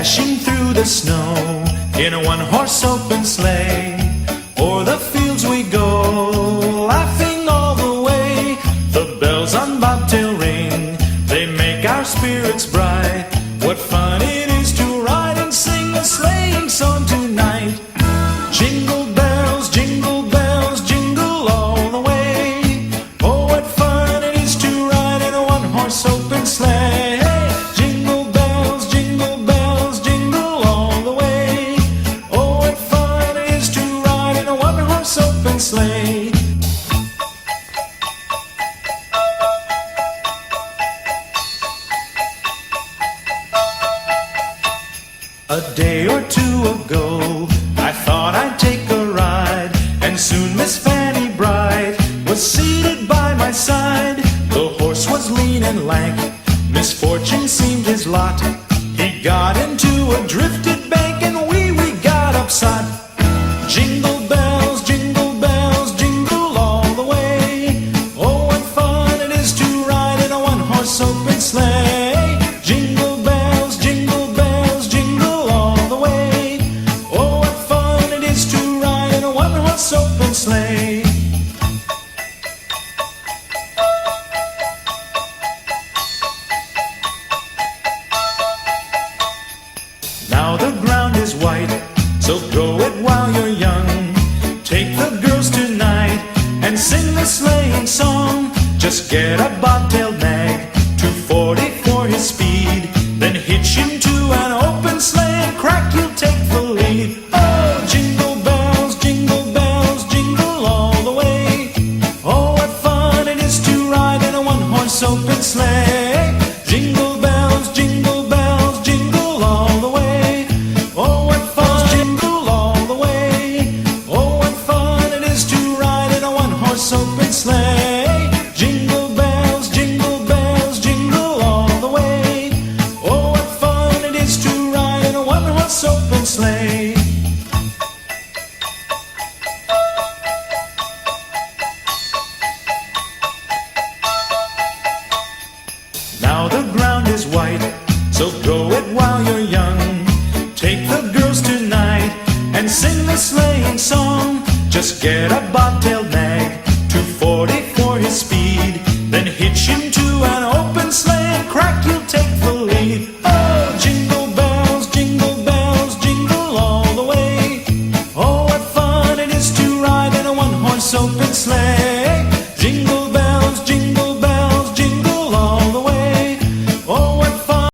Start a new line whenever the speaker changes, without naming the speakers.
dashing through the snow in a one-horse open sleigh. O'er the fields we go, laughing all the way. The bells on bobtail ring, they make our spirits bright. What fun it is to ride and sing a sleighing song tonight. Jingle bells, jingle bells, jingle all the way. Oh, what fun it is to ride in a one-horse open sleigh. Jingle bells, jingle bells, jingle all the way. Oh, what fun it is to ride in a one-horse open sleigh. A day or two ago, I thought I'd take a ride, and soon Miss Fanny Bright was seated by my side. The horse was lean and lank, misfortune seemed his lot. He got into a drifted bank, and we got upset. Jingle bells, jingle all the way. Oh, what fun it is to ride in a one-horse open sleigh. Jingle bells, jingle all the way. Oh, what fun it is to ride in a one-horse open sleigh. Now the ground is white, so grow it while you're young. Take the girls tonight and sing the sleighing song. Just get a bobtailed nag, 240 for his speed. Then hitch him to an open sleigh and crack, you'll take the lead. Oh, jingle bells, jingle all the way. Oh, what fun it is to ride in a one-horse open sleigh. Jingle bells, jingle all the way. Oh, what fun, jingle all the way. Oh, what fun it is to ride in a one-horse open sleigh. Jingle bells, jingle all the way. Oh, what fun it is to ride in a one-horse open sleigh. Now the ground is white, so grow it while you're young. Take the girls tonight and sing the sleighing song. Just get a bobtailed nag, 240 for his speed. Then hitch him to an open sleigh and crack, you'll take the lead. Oh, jingle bells, jingle all the way. Oh, what fun it is to ride in a one-horse open sleigh.